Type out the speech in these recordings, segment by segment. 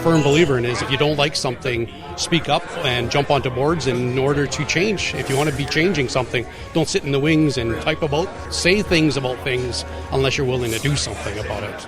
firm believer in is if you don't like something, speak up and jump onto boards in order to change. If you want to be changing something, don't sit in the wings and say things about things unless you're willing to do something about it.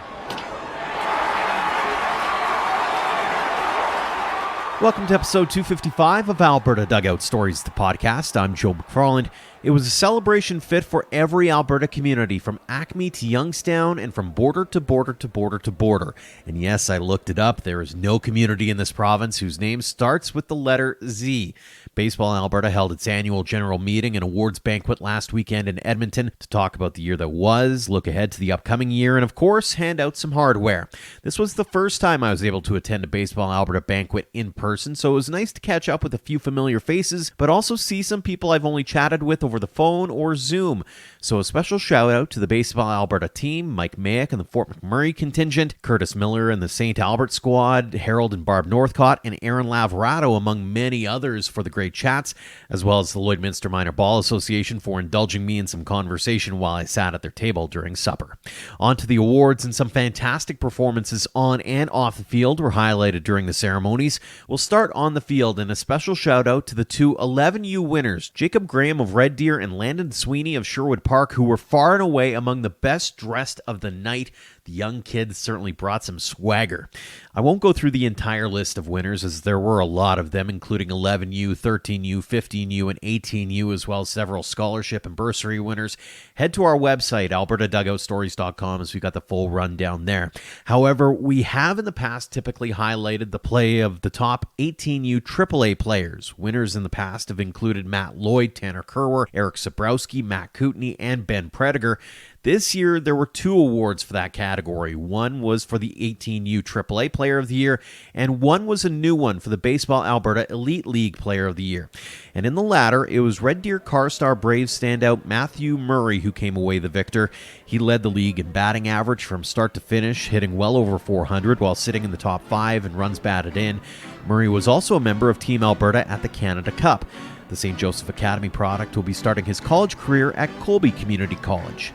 Welcome to episode 255 of Alberta Dugout Stories, the podcast. I'm Joe McFarland. It was a celebration fit for every Alberta community, from Acme to Youngstown and from border to border to border to border. And yes, I looked it up. There is no community in this province whose name starts with the letter Z. Baseball Alberta held its annual general meeting and awards banquet last weekend in Edmonton to talk about the year that was, look ahead to the upcoming year, and of course, hand out some hardware. This was the first time I was able to attend a Baseball Alberta banquet in person, so it was nice to catch up with a few familiar faces, but also see some people I've only chatted with over the phone or Zoom. So a special shout out to the Baseball Alberta team, Mike Mayick and the Fort McMurray contingent, Curtis Miller and the St. Albert squad, Harold and Barb Northcott, and Aaron Lavrato, among many others, for the great chats, as well as the Lloydminster Minor Ball Association for indulging me in some conversation while I sat at their table during supper. On to the awards, and some fantastic performances on and off the field were highlighted during the ceremonies. We'll start on the field, and a special shout out to the two 11U winners, Jacob Graham of Red Deer and Landon Sweeney of Sherwood Park, who were far and away among the best dressed of the night. The young kids certainly brought some swagger. I won't go through the entire list of winners, as there were a lot of them, including 11U, 13U, 15U, and 18U, as well as several scholarship and bursary winners. Head to our website, albertadugoutstories.com, as we got the full rundown there. However, we have in the past typically highlighted the play of the top 18U AAA players. Winners in the past have included Matt Lloyd, Tanner Kerwer, Eric Sabrowski, Matt Kootenay, and Ben Prediger. This year, there were two awards for that category. One was for the 18U AAA Player of the Year, and one was a new one for the Baseball Alberta Elite League Player of the Year. And in the latter, it was Red Deer Carstar Braves standout Matthew Murray who came away the victor. He led the league in batting average from start to finish, hitting well over 400 while sitting in the top 5 in runs batted in. Murray was also a member of Team Alberta at the Canada Cup. The St. Joseph Academy product will be starting his college career at Colby Community College.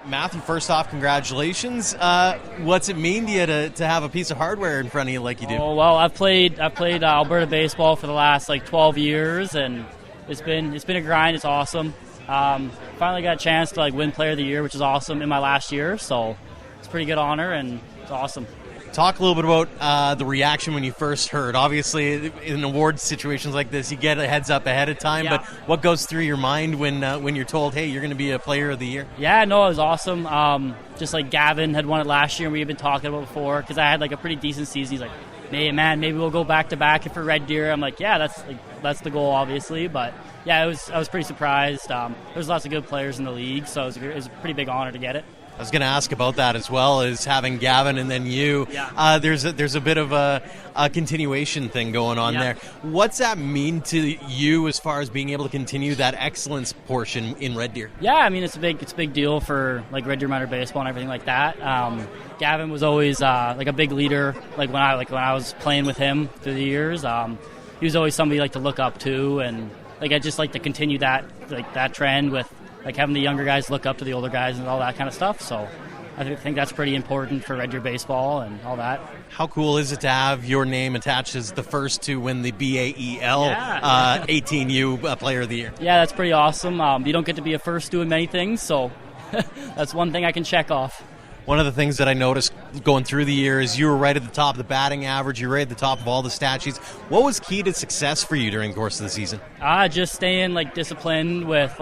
Matthew, first off, congratulations. What's it mean to you to have a piece of hardware in front of you like you do? Oh, well, I've played Alberta baseball for the last 12 years, and it's been a grind. It's awesome. Finally got a chance to win Player of the Year, which is awesome, in my last year. So it's a pretty good honor, and it's awesome. Talk a little bit about the reaction when you first heard. Obviously, in award situations like this, you get a heads up ahead of time. Yeah. But what goes through your mind when you're told, hey, you're going to be a Player of the Year? Yeah, no, it was awesome. Just like Gavin had won it last year, and we had been talking about it before, because I had a pretty decent season. He's like, hey, man, maybe we'll go back to back for Red Deer. I'm like, yeah, that's the goal, obviously. But yeah, I was pretty surprised. There's lots of good players in the league, so it was a pretty big honor to get it. I was going to ask about that as well, as having Gavin and then you. Yeah. There's a bit of a continuation thing going on there. What's that mean to you as far as being able to continue that excellence portion in Red Deer? Yeah, I mean, it's a big deal for Red Deer Minor baseball and everything like that. Gavin was always a big leader. When I was playing with him through the years, he was always somebody to look up to, and I just like to continue that trend with having the younger guys look up to the older guys and all that kind of stuff. So I think that's pretty important for Red Deer baseball and all that. How cool is it to have your name attached as the first to win the BAEL 18U Player of the Year? Yeah, that's pretty awesome. You don't get to be a first doing many things, so that's one thing I can check off. One of the things that I noticed going through the year is you were right at the top of the batting average. You were right at the top of all the stat sheets. What was key to success for you during the course of the season? Just staying disciplined with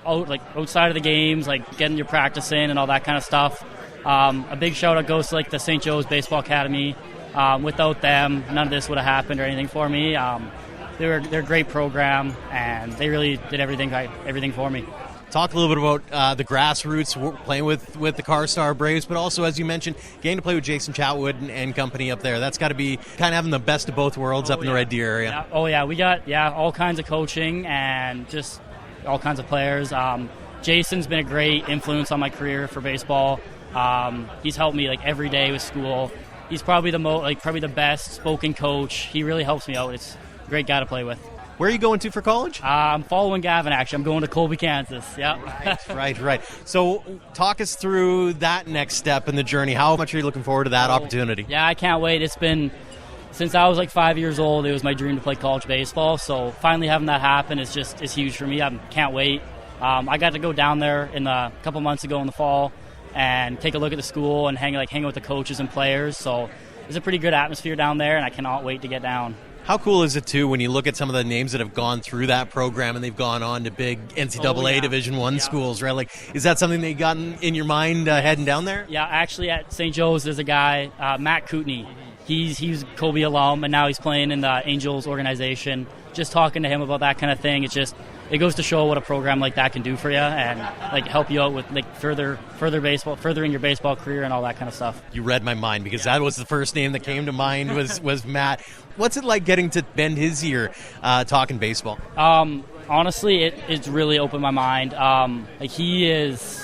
outside of the games, getting your practice in and all that kind of stuff. A big shout out goes to the St. Joe's Baseball Academy. Without them, none of this would have happened or anything for me. They're a great program, and they really did everything for me. Talk a little bit about the grassroots, playing with the Carstar Braves, but also, as you mentioned, getting to play with Jason Chatwood and company up there. That's got to be kind of having the best of both worlds up in the Red Deer area. Yeah. Oh, yeah. We got all kinds of coaching and just all kinds of players. Jason's been a great influence on my career for baseball. He's helped me every day with school. He's probably the best spoken coach. He really helps me out. It's a great guy to play with. Where are you going to for college? I'm following Gavin, actually. I'm going to Colby, Kansas. Yep. Right. So talk us through that next step in the journey. How much are you looking forward to that opportunity? Yeah, I can't wait. It's been, since I was like 5 years old, it was my dream to play college baseball. So finally having that happen is huge for me. I can't wait. I got to go down there a couple months ago in the fall and take a look at the school and hang out with the coaches and players. So it's a pretty good atmosphere down there, and I cannot wait to get down. How cool is it, too, when you look at some of the names that have gone through that program and they've gone on to big NCAA Division I schools, right? Like, is that something that you got in your mind heading down there? Yeah, actually at St. Joe's there's a guy, Matt Kootenay. He's Kobe alum, and now he's playing in the Angels organization. Just talking to him about that kind of thing, it goes to show what a program like that can do for you and like help you out with like furthering your baseball career and all that kind of stuff. You read my mind because that was the first name that came to mind was Matt. What's it like getting to bend his ear talking baseball? Honestly, it's really opened my mind. Like he is,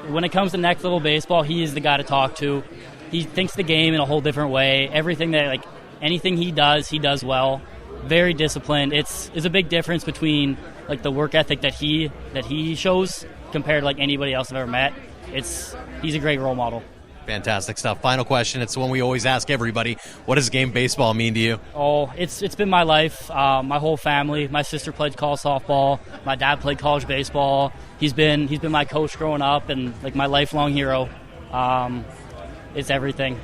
when it comes to next level baseball, he is the guy to talk to. He thinks the game in a whole different way. Anything he does well. Very disciplined. It's a big difference between like the work ethic that he shows compared to like anybody else I've ever met. He's a great role model. Fantastic stuff. Final question. It's the one we always ask everybody. What does game baseball mean to you? Oh, it's been my life. My whole family. My sister played college softball. My dad played college baseball. He's been my coach growing up and like my lifelong hero. It's everything.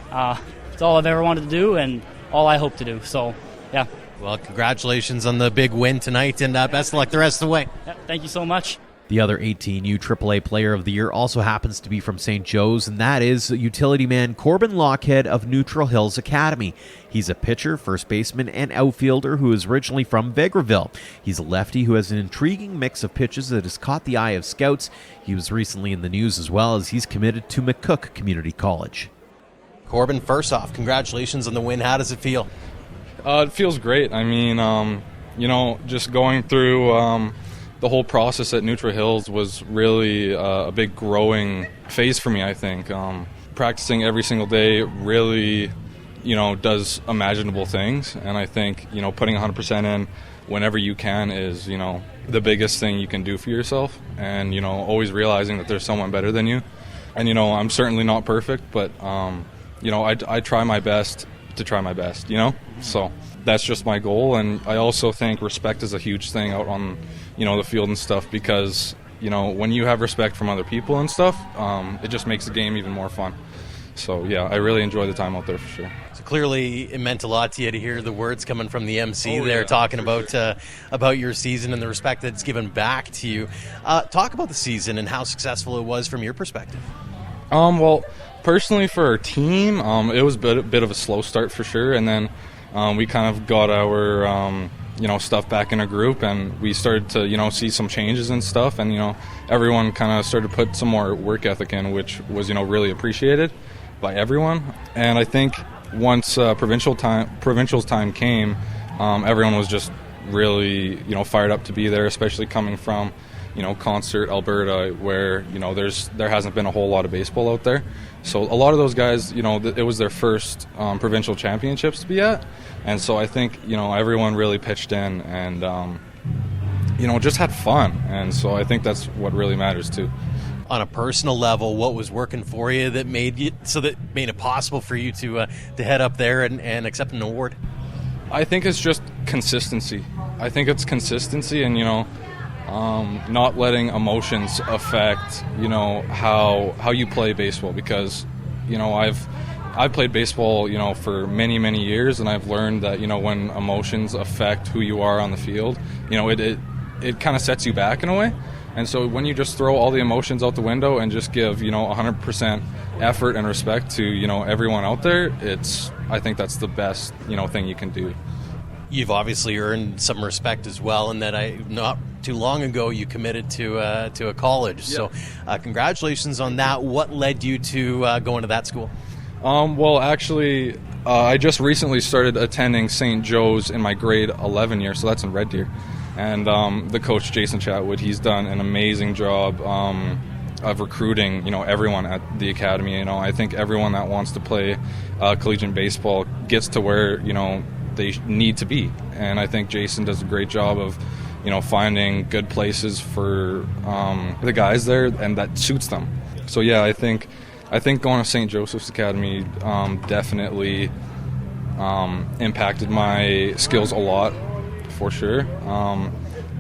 It's all I've ever wanted to do and all I hope to do. So, yeah. Well, congratulations on the big win tonight, and best of luck the rest of the way. Yeah, thank you so much. The other 18U AAA Player of the Year also happens to be from St. Joe's, and that is utility man Corbin Lochhead of Neutral Hills Academy. He's a pitcher, first baseman, and outfielder who is originally from Vegreville. He's a lefty who has an intriguing mix of pitches that has caught the eye of scouts. He was recently in the news as well as he's committed to McCook Community College. Corbin, first off, congratulations on the win. How does it feel? It feels great. I mean, just going through the whole process at Neutral Hills was really a big growing phase for me, I think. Practicing every single day really, does imaginable things. And I think, putting 100% in whenever you can is, the biggest thing you can do for yourself. And, always realizing that there's someone better than you. And, I'm certainly not perfect, but, I try my best to try my best, So that's just my goal. And I also think respect is a huge thing out on, the field and stuff because, when you have respect from other people and stuff, it just makes the game even more fun. So, yeah, I really enjoy the time out there for sure. So clearly it meant a lot to you to hear the words coming from the MC there talking about your season and the respect that's given back to you. Talk about the season and how successful it was from your perspective. Well, personally for our team, it was a bit of a slow start for sure, and then we kind of got our stuff back in a group, and we started to see some changes and stuff, and everyone kind of started to put some more work ethic in, which was really appreciated by everyone. And I think once provincials time came, everyone was just really fired up to be there, especially coming from Concert, Alberta, where there hasn't been a whole lot of baseball out there. So a lot of those guys, it was their first provincial championships to be at, and so I think everyone really pitched in and just had fun, and so I think that's what really matters too. On a personal level, what was working for you that made it possible for you to head up there and accept an award? I think it's just consistency. I think it's consistency and not letting emotions affect how you play baseball, because I've played baseball for many years, and I've learned that when emotions affect who you are on the field, it kind of sets you back in a way. And so when you just throw all the emotions out the window and just give 100% effort and respect to everyone out there, I think that's the best thing you can do. You've obviously earned some respect as well, and that not too long ago you committed to a college. Yeah. So congratulations on that. What led you to go into that school? Well, actually, I just recently started attending St. Joe's in my grade 11 year, so that's in Red Deer. And the coach, Jason Chatwood, he's done an amazing job of recruiting, everyone at the academy. I think everyone that wants to play collegiate baseball gets to where, they need to be. And I think Jason does a great job of, finding good places for the guys there, and that suits them. So yeah, I think going to St. Joseph's Academy definitely impacted my skills a lot, for sure.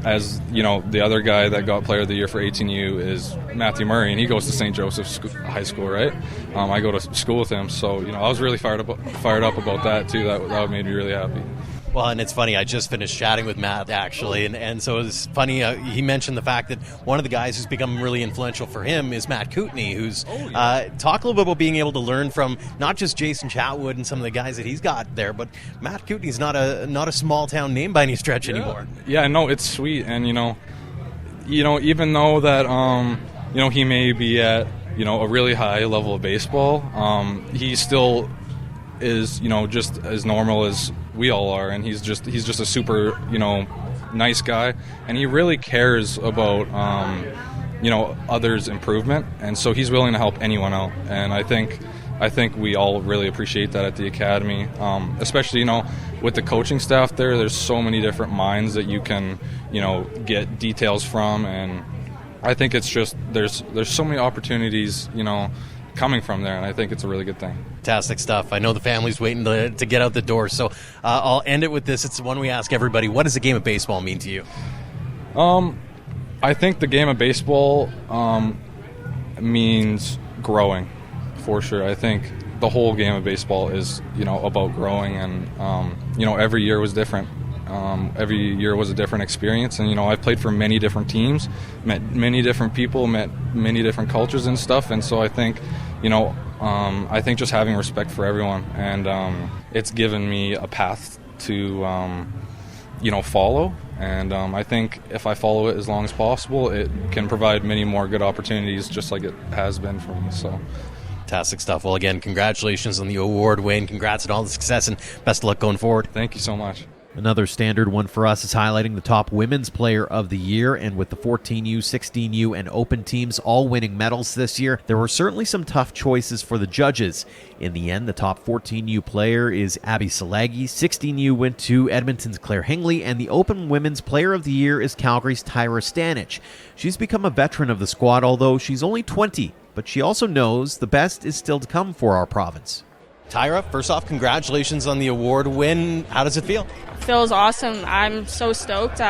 As the other guy that got Player of the Year for 18U is Matthew Murray, and he goes to St. Joseph's High School, right? I go to school with him, so I was really fired up about that too. That made me really happy. Well, and it's funny, I just finished chatting with Matt, actually, and so it's funny, he mentioned the fact that one of the guys who's become really influential for him is Matt Kootenay, who's talk a little bit about being able to learn from not just Jason Chatwood and some of the guys that he's got there, but Matt Kootenay's not a small-town name by any stretch anymore. Yeah, no, it's sweet, and, even though that, he may be at, a really high level of baseball, he still is, just as normal as we all are, and he's just a super, nice guy, and he really cares about, others' improvement, and so he's willing to help anyone out, and I think we all really appreciate that at the academy, especially, with the coaching staff there. There's so many different minds that you can, get details from, and I think it's just, there's so many opportunities, coming from there, and I think it's a really good thing. Fantastic stuff. I know the family's waiting to get out the door, so I'll end it with this. It's the one we ask everybody. What does a game of baseball mean to you? I think the game of baseball means growing, for sure. I think the whole game of baseball is, about growing, and, every year was different. Every year was a different experience, and I've played for many different teams, met many different people, met many different cultures and stuff, and so I think I think just having respect for everyone, and it's given me a path to follow, and I think if I follow it as long as possible, it can provide many more good opportunities, just like it has been for me. So fantastic stuff. Well, again, congratulations on the award, Wayne. Congrats on all the success, and best of luck going forward. Thank you so much. Another standard one for us is highlighting the top women's player of the year, and with the 14U, 16U, and Open teams all winning medals this year, there were certainly some tough choices for the judges. In the end, the top 14U player is Abby Salagi, 16U went to Edmonton's Claire Hingley, and the Open women's player of the year is Calgary's Tyra Stanich. She's become a veteran of the squad, although she's only 20, but she also knows the best is still to come for our province. Tyra, first off, congratulations on the award win. How does it feel? Feels awesome. I'm so stoked.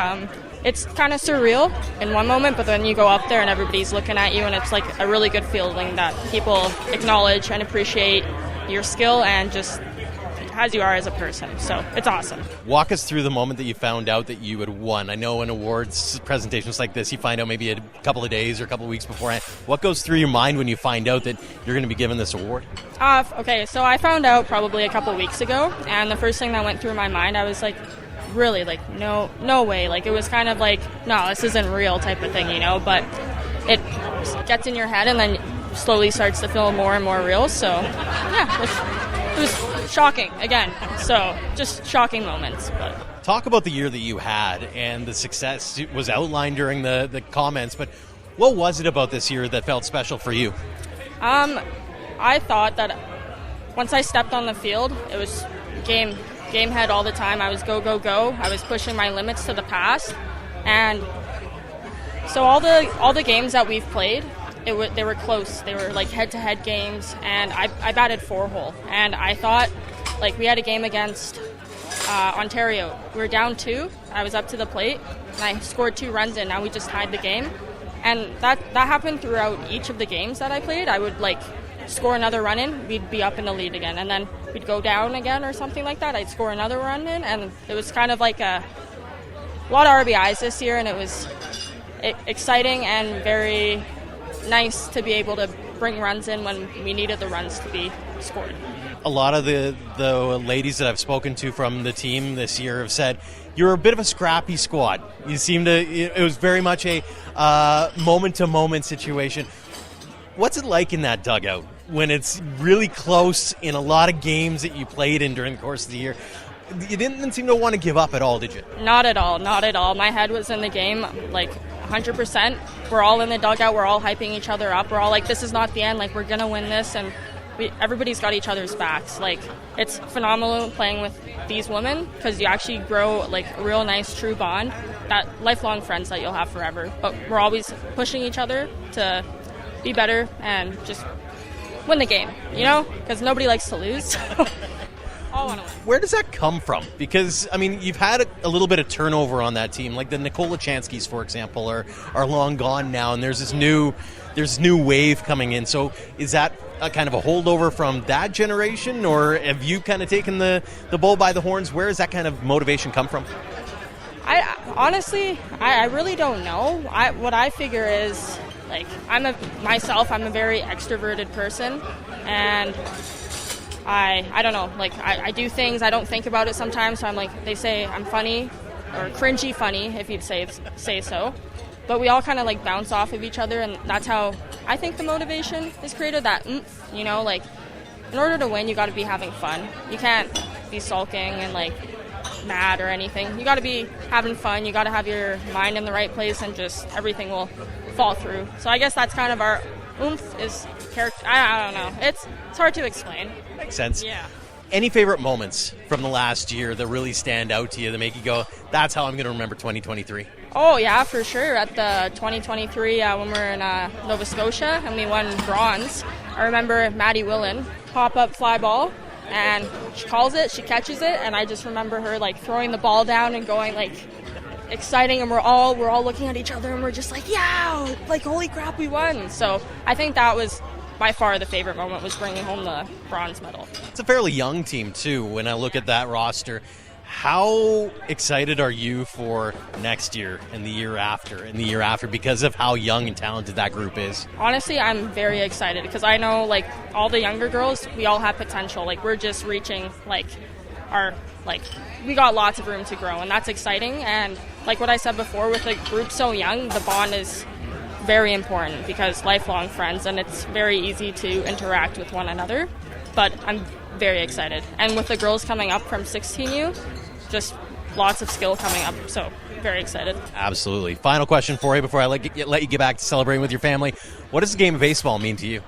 It's kind of surreal in one moment, but then you go up there and everybody's looking at you, and it's like a really good feeling that people acknowledge and appreciate your skill and just as you are as a person. So it's awesome. Walk us through the moment that you found out that you had won. I know in awards presentations like this, you find out maybe a couple of days or a couple of weeks beforehand. What goes through your mind when you find out that you're going to be given this award? Okay, so I found out probably a couple of weeks ago, and the first thing that went through my mind, I was like, really, like, no way. Like, it was kind of like, no, this isn't real type of thing, but it gets in your head and then slowly starts to feel more and more real. So, yeah, it was shocking, again. So, just shocking moments. But talk about the year that you had and the success. It was outlined during the comments, but what was it about this year that felt special for you? I thought that once I stepped on the field, it was game head all the time. I was go. I was pushing my limits to the past, and so all the games that we've played, they were close. They were like head-to-head games, and I batted 4-hole, and I thought, like, we had a game against Ontario. We were down 2. I was up to the plate, and I scored 2 runs in. Now we just tied the game, and that happened throughout each of the games that I played. I would score another run in, we'd be up in the lead again, and then we'd go down again or something like that. I'd score another run in, and it was kind of like a lot of RBIs this year, and it was exciting and very nice to be able to bring runs in when we needed the runs to be scored. A lot of the ladies that I've spoken to from the team this year have said you're a bit of a scrappy squad. You seem to, it was very much a moment-to-moment situation. What's it like in that dugout when it's really close in a lot of games that you played in during the course of the year? You didn't seem to want to give up at all, did you? Not at all. My head was in the game, 100%. We're all in the dugout. We're all hyping each other up. We're all like, this is not the end. Like, we're going to win this. And everybody's got each other's backs. Like, it's phenomenal playing with these women because you actually grow like a real nice true bond, that lifelong friends that you'll have forever. But we're always pushing each other to be better and just win the game, you know, because nobody likes to lose. All want to win. Where does that come from? Because, I mean, you've had a little bit of turnover on that team. Like the Nikolachanskis, for example, are long gone now, and there's this new wave coming in. So is that a kind of a holdover from that generation, or have you kind of taken the bull by the horns? Where does that kind of motivation come from? I honestly really don't know. What I figure is, like, I'm a very extroverted person, and I don't know, like, I do things, I don't think about it sometimes, so I'm like, they say I'm funny, or cringy funny, if you'd say so. But we all kind of, like, bounce off of each other, and that's how I think the motivation is created, that oomph, you know, like, in order to win, you got to be having fun. You can't be sulking and, like, mad or anything. You got to be having fun, you got to have your mind in the right place, and just everything will fall through. So I guess that's kind of our oomph is character. I don't know. It's hard to explain. Makes sense. Yeah. Any favorite moments from the last year that really stand out to you that make you go, that's how I'm going to remember 2023? Oh, yeah, for sure. At the 2023, when we were in Nova Scotia and we won bronze, I remember Maddie Willen, pop-up fly ball, and she calls it, she catches it, and I just remember her, like, throwing the ball down and going, like, exciting, and we're all looking at each other, and we're just like, yeah, like, holy crap, we won. So I think that was by far the favorite moment, was bringing home the bronze medal. It's a fairly young team, too, when I look at that roster. How excited are you for next year and the year after because of how young and talented that group is? Honestly, I'm very excited because I know, like, all the younger girls, we all have potential. Like, we're just reaching, like, we got lots of room to grow, and that's exciting. And like what I said before, with a group so young, the bond is very important because lifelong friends, and it's very easy to interact with one another. But I'm very excited. And with the girls coming up from 16U, just lots of skill coming up, so very excited. Absolutely. Final question for you before I let you get back to celebrating with your family. What does the game of baseball mean to you?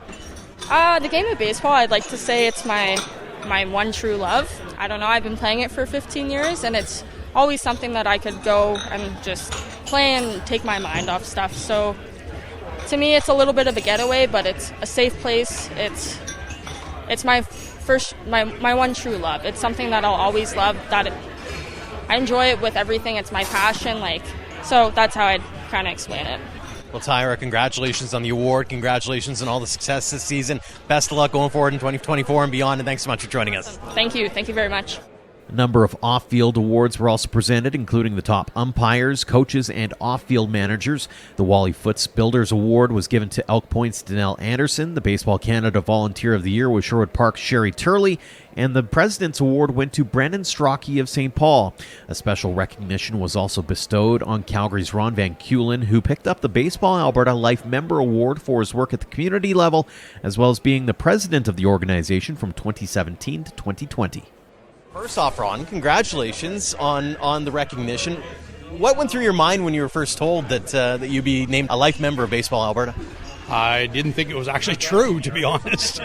The game of baseball, I'd like to say it's my one true love. I don't know, I've been playing it for 15 years, and it's always something that I could go and just play and take my mind off stuff. So to me, it's a little bit of a getaway, but it's a safe place. It's my one true love. It's something that I'll always love. I enjoy it with everything. It's my passion. So that's how I'd kind of explain it. Well, Tyra, congratulations on the award. Congratulations on all the success this season. Best of luck going forward in 2024 and beyond, and thanks so much for joining us. Thank you. Thank you very much. A number of off-field awards were also presented, including the top umpires, coaches, and off-field managers. The Wally Foots Builders Award was given to Elk Point's Danielle Anderson. The Baseball Canada Volunteer of the Year was Sherwood Park's Sherry Turley. And the President's Award went to Brendan Strachey of St. Paul. A special recognition was also bestowed on Calgary's Ron Van Keulen, who picked up the Baseball Alberta Life Member Award for his work at the community level, as well as being the president of the organization from 2017 to 2020. First off, Ron, congratulations on the recognition. What went through your mind when you were first told that you'd be named a life member of Baseball Alberta? I didn't think it was actually true, to be honest.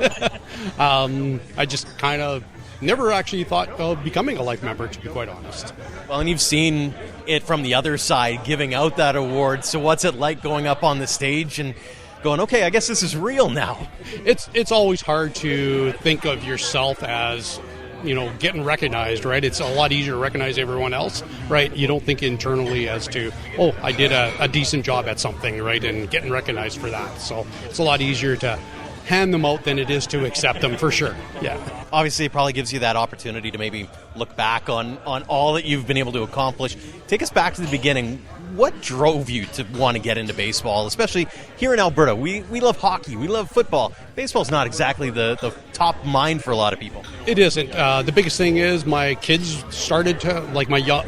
I just kind of never actually thought of becoming a life member, to be quite honest. Well, and you've seen it from the other side, giving out that award. So what's it like going up on the stage and going, okay, I guess this is real now? It's always hard to think of yourself as, getting recognized, right? It's a lot easier to recognize everyone else, right? You don't think internally as to, oh, I did a decent job at something, right? And getting recognized for that. So it's a lot easier to hand them out than it is to accept them, for sure. Yeah. Obviously, it probably gives you that opportunity to maybe look back on all that you've been able to accomplish. Take us back to the beginning. What drove you to want to get into baseball, especially here in Alberta? We love hockey. We love football. Baseball's not exactly the top mind for a lot of people. It isn't. The biggest thing is my kids started to,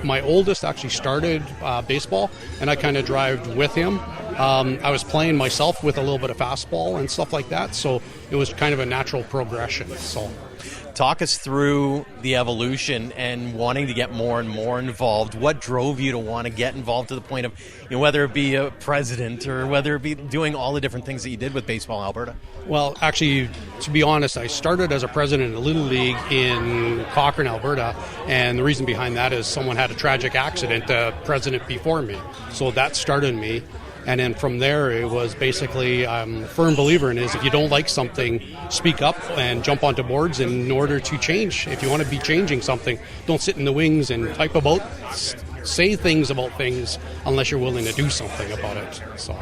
my oldest actually started baseball, and I kind of drived with him. I was playing myself with a little bit of fastball and stuff like that, so it was kind of a natural progression. So, talk us through the evolution and wanting to get more and more involved. What drove you to want to get involved to the point of, whether it be a president or whether it be doing all the different things that you did with Baseball Alberta? Well, actually, to be honest, I started as a president of Little League in Cochrane, Alberta, and the reason behind that is someone had a tragic accident, the president before me. So that started me. And then from there, it was basically, I'm a firm believer in is if you don't like something, speak up and jump onto boards in order to change. If you want to be changing something, don't sit in the wings and type about, say things about things unless you're willing to do something about it. So.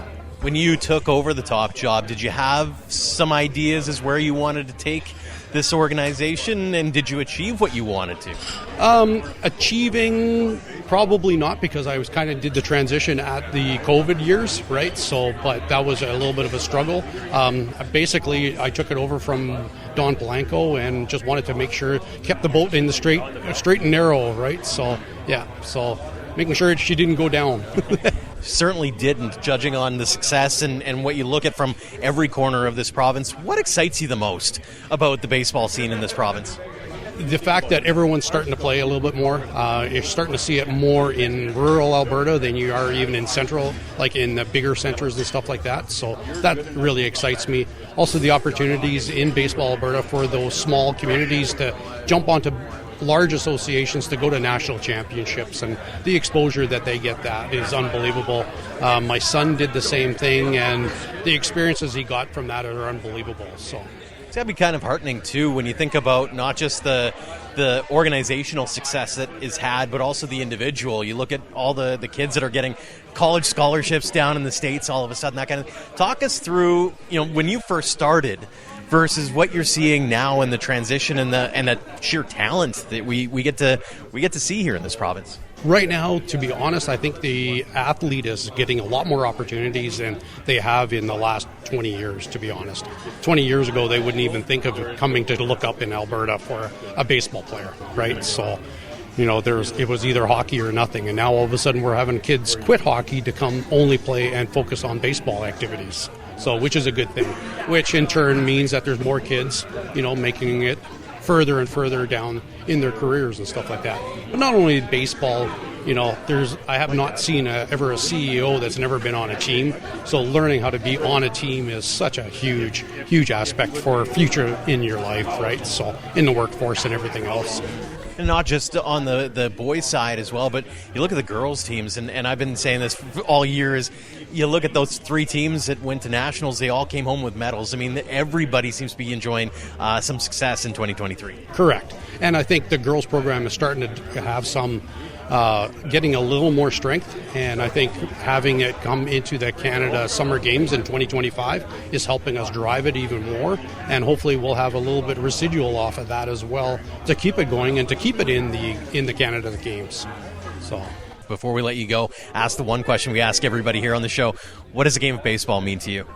When you took over the top job, did you have some ideas as where you wanted to take this organization, and did you achieve what you wanted to? Achieving, probably not, because I was kind of did the transition at the COVID years, right? So, but that was a little bit of a struggle. Basically, I took it over from Don Polanco and just wanted to make sure kept the boat in the straight and narrow, right? So, yeah, so making sure she didn't go down. Certainly didn't, judging on the success and what you look at from every corner of this province. What excites you the most about the baseball scene in this province? The fact that everyone's starting to play a little bit more. You're starting to see it more in rural Alberta than you are even in central, like in the bigger centers and stuff like that. So that really excites me. Also, the opportunities in baseball Alberta for those small communities to jump onto large associations to go to national championships, and the exposure that they get, that is unbelievable. My son did the same thing, and the experiences he got from that are unbelievable. So it's got to be kind of heartening too when you think about not just the organizational success that is had, but also the individual. You look at all the kids that are getting college scholarships down in the States all of a sudden, that kind of. Talk us through, when you first started versus what you're seeing now in the transition and the sheer talent that we get to see here in this province. Right now, to be honest, I think the athlete is getting a lot more opportunities than they have in the last 20 years, to be honest. 20 years ago, they wouldn't even think of coming to look up in Alberta for a baseball player, right? So, it was either hockey or nothing, and now all of a sudden we're having kids quit hockey to come only play and focus on baseball activities. So, which is a good thing, which in turn means that there's more kids, making it further and further down in their careers and stuff like that. But not only baseball, I have not seen ever a CEO that's never been on a team. So learning how to be on a team is such a huge, huge aspect for future in your life, right? So in the workforce and everything else. And not just on the boys' side as well, but you look at the girls' teams, and I've been saying this all year, is you look at those three teams that went to nationals, they all came home with medals. I mean, everybody seems to be enjoying some success in 2023. Correct. And I think the girls' program is starting to have some getting a little more strength, and I think having it come into the Canada Summer Games in 2025 is helping us drive it even more, and hopefully we'll have a little bit residual off of that as well to keep it going and to keep it in the Canada Games. So before we let you go, ask the one question we ask everybody here on the show: what does a game of baseball mean to you?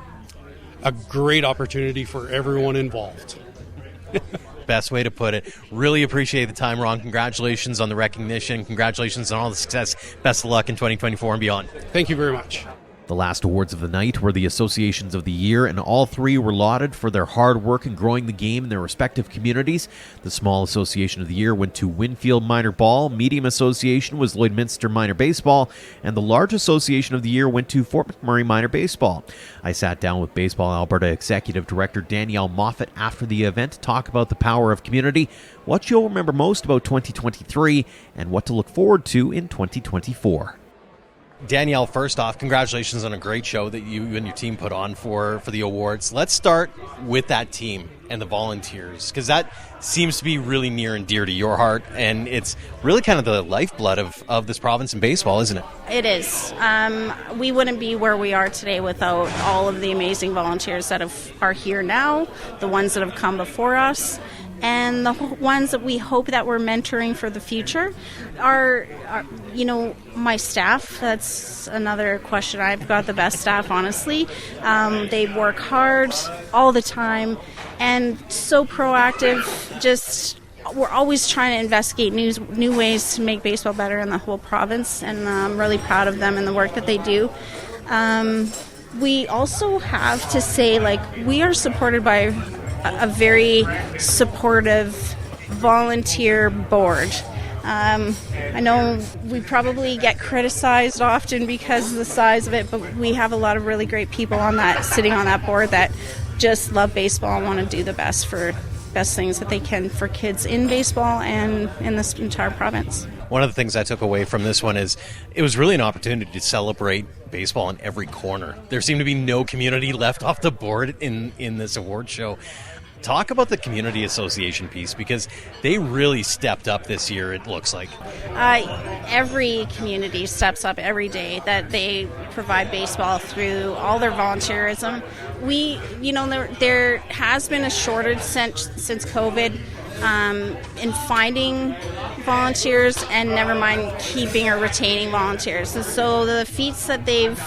A great opportunity for everyone involved. Best way to put it. Really appreciate the time, Ron. Congratulations on the recognition. Congratulations on all the success. Best of luck in 2024 and beyond. Thank you very much. The last awards of the night were the Associations of the Year, and all three were lauded for their hard work in growing the game in their respective communities. The Small Association of the Year went to Winfield Minor Ball, Medium Association was Lloydminster Minor Baseball, and the Large Association of the Year went to Fort McMurray Minor Baseball. I sat down with Baseball Alberta Executive Director Danielle Moffat after the event to talk about the power of community, what you'll remember most about 2023, and what to look forward to in 2024. Danielle, first off, congratulations on a great show that you and your team put on for the awards. Let's start with that team and the volunteers, because that seems to be really near and dear to your heart, and it's really kind of the lifeblood of this province in baseball, isn't it? It is. We wouldn't be where we are today without all of the amazing volunteers that are here now, the ones that have come before us, and the ones that we hope that we're mentoring for the future are my staff. That's another question. I've got the best staff, honestly. They work hard all the time and so proactive. We're always trying to investigate new ways to make baseball better in the whole province, and I'm really proud of them and the work that they do. We also have to say, we are supported by a very supportive volunteer board. I know we probably get criticized often because of the size of it, but we have a lot of really great people sitting on that board that just love baseball and want to do the best things that they can for kids in baseball and in this entire province. One of the things I took away from this one is it was really an opportunity to celebrate baseball in every corner. There seemed to be no community left off the board in this award show. Talk about the community association piece, because they really stepped up this year, it looks like. Every community steps up every day that they provide baseball through all their volunteerism. There has been a shortage since COVID in finding volunteers, and never mind keeping or retaining volunteers. And so the feats that they've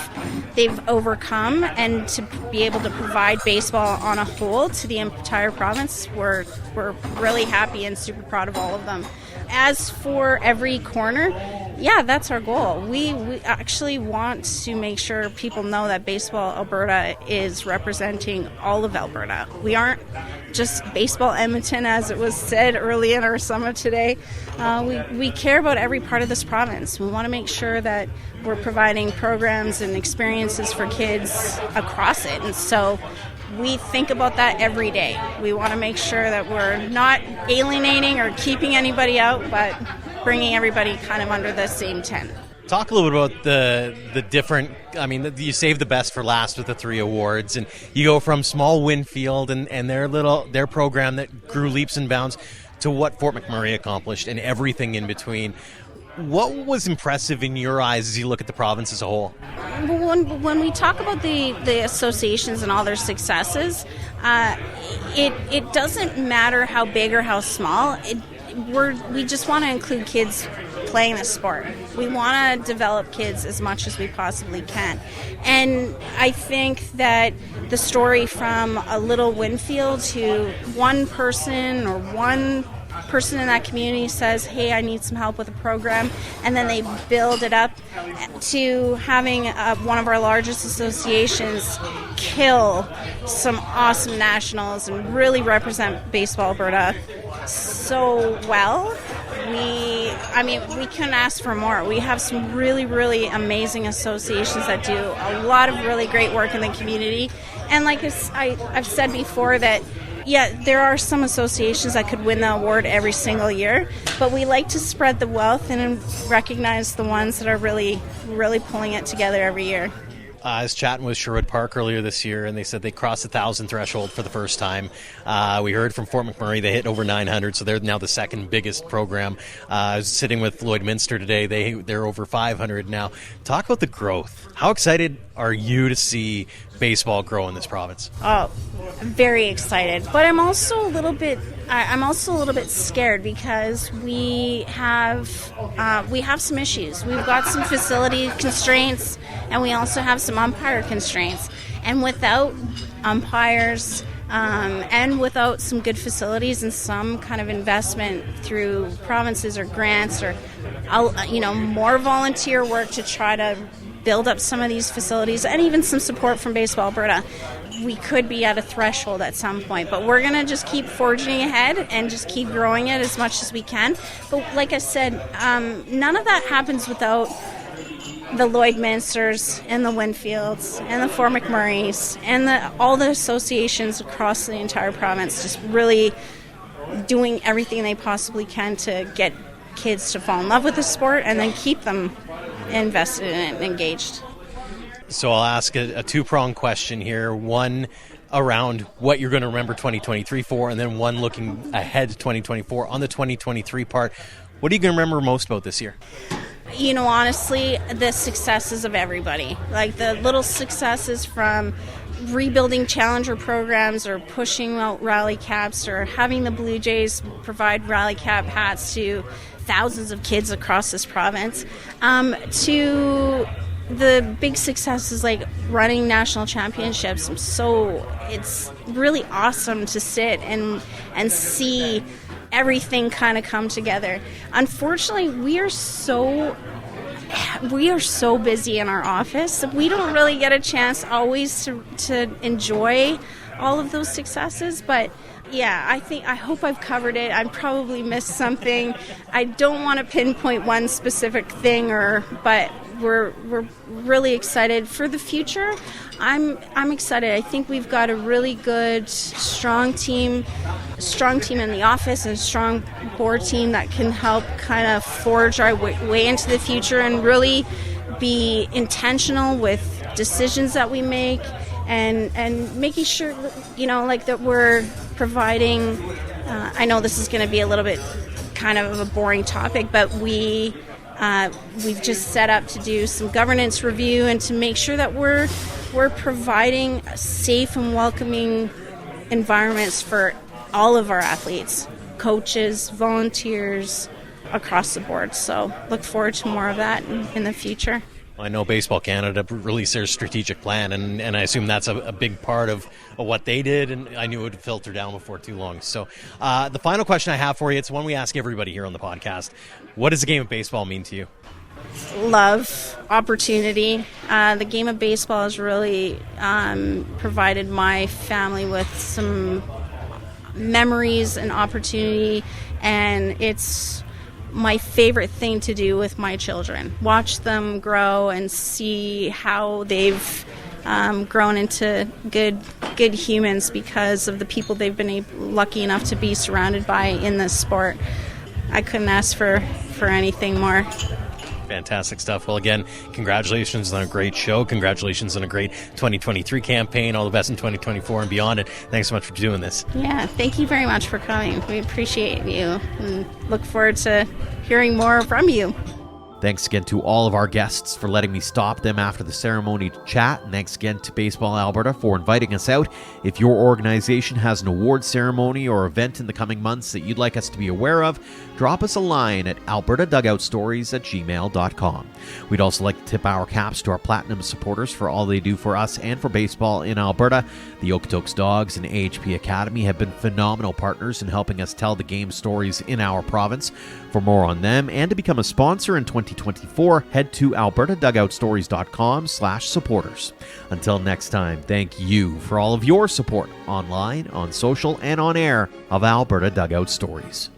overcome, and to be able to provide baseball on a whole to the entire province, we're really happy and super proud of all of them. As for every corner, yeah, that's our goal. We actually want to make sure people know that Baseball Alberta is representing all of Alberta. We aren't just Baseball Edmonton, as it was said early in our summit today. We care about every part of this province. We want to make sure that we're providing programs and experiences for kids across it. And so we think about that every day. We want to make sure that we're not alienating or keeping anybody out, but bringing everybody kind of under the same tent. Talk a little bit about the different, you saved the best for last with the 3 awards, and you go from small Winfield and their program that grew leaps and bounds to what Fort McMurray accomplished and everything in between. What was impressive in your eyes as you look at the province as a whole? When we talk about the associations and all their successes, it doesn't matter how big or how small. We just want to include kids playing the sport. We want to develop kids as much as we possibly can. And I think that the story from a little Winfield to one person or one person in that community says, hey, I need some help with a program, and then they build it up to having one of our largest associations kill some awesome nationals and really represent Baseball Alberta so well. We couldn't ask for more. We have some really, really amazing associations that do a lot of really great work in the community. And like I've said before, that yeah, there are some associations that could win the award every single year, but we like to spread the wealth and recognize the ones that are really, really pulling it together every year. I was chatting with Sherwood Park earlier this year, and they said they crossed the 1,000 threshold for the first time. We heard from Fort McMurray they hit over 900, so they're now the second biggest program. I was sitting with Lloydminster today. They're over 500 now. Talk about the growth. How excited are you to see baseball grow in this province? Oh, I'm very excited, but I'm also a little bit scared, because we have some issues. We've got some facility constraints, and we also have some umpire constraints. And without umpires, and without some good facilities and some kind of investment through provinces or grants or more volunteer work to try to build up some of these facilities, and even some support from Baseball Alberta, we could be at a threshold at some point. But we're going to just keep forging ahead and just keep growing it as much as we can. But like I said, none of that happens without the Lloydminsters and the Winfields and the Fort McMurrays and all the associations across the entire province just really doing everything they possibly can to get kids to fall in love with the sport and then keep them invested in it and engaged. So I'll ask a two-pronged question here. One around what you're going to remember 2023 for, and then one looking ahead to 2024. On the 2023 part, what are you going to remember most about this year? Honestly, the successes of everybody. Like the little successes from rebuilding challenger programs or pushing out rally caps or having the Blue Jays provide rally cap hats to thousands of kids across this province, to the big successes like running national championships. So it's really awesome to sit and see everything kind of come together. Unfortunately, we are so busy in our office. We don't really get a chance always to enjoy all of those successes, but yeah, I hope I've covered it. I probably missed something. I don't want to pinpoint one specific thing, but we're really excited for the future. I'm excited. I think we've got a really good, strong team in the office and a strong board team that can help kind of forge our way into the future and really be intentional with decisions that we make and making sure, that we're providing. I know this is going to be a little bit kind of a boring topic, but we've just set up to do some governance review and to make sure that we're providing safe and welcoming environments for all of our athletes, coaches, volunteers, across the board. So look forward to more of that in the future. I know Baseball Canada released their strategic plan, and I assume that's a big part of what they did, and I knew it would filter down before too long. So the final question I have for you, it's one we ask everybody here on the podcast. What does the game of baseball mean to you? Love, opportunity. The game of baseball has really provided my family with some memories and opportunity, and it's my favorite thing to do with my children. Watch them grow and see how they've grown into good humans because of the people they've been lucky enough to be surrounded by in this sport. I couldn't ask for anything more. Fantastic stuff. Well, again, congratulations on a great show. Congratulations on a great 2023 campaign. All the best in 2024 and beyond. And thanks so much for doing this. Yeah, thank you very much for coming. We appreciate you and look forward to hearing more from you. Thanks again to all of our guests for letting me stop them after the ceremony to chat. And thanks again to Baseball Alberta for inviting us out. If your organization has an award ceremony or event in the coming months that you'd like us to be aware of, drop us a line at albertadugoutstories@gmail.com. We'd also like to tip our caps to our Platinum supporters for all they do for us and for baseball in Alberta. The Okotoks Dogs and AHP Academy have been phenomenal partners in helping us tell the game stories in our province. For more on them and to become a sponsor in 2024, head to albertadugoutstories.com/supporters. Until next time, thank you for all of your support online, on social, and on air of Alberta Dugout Stories.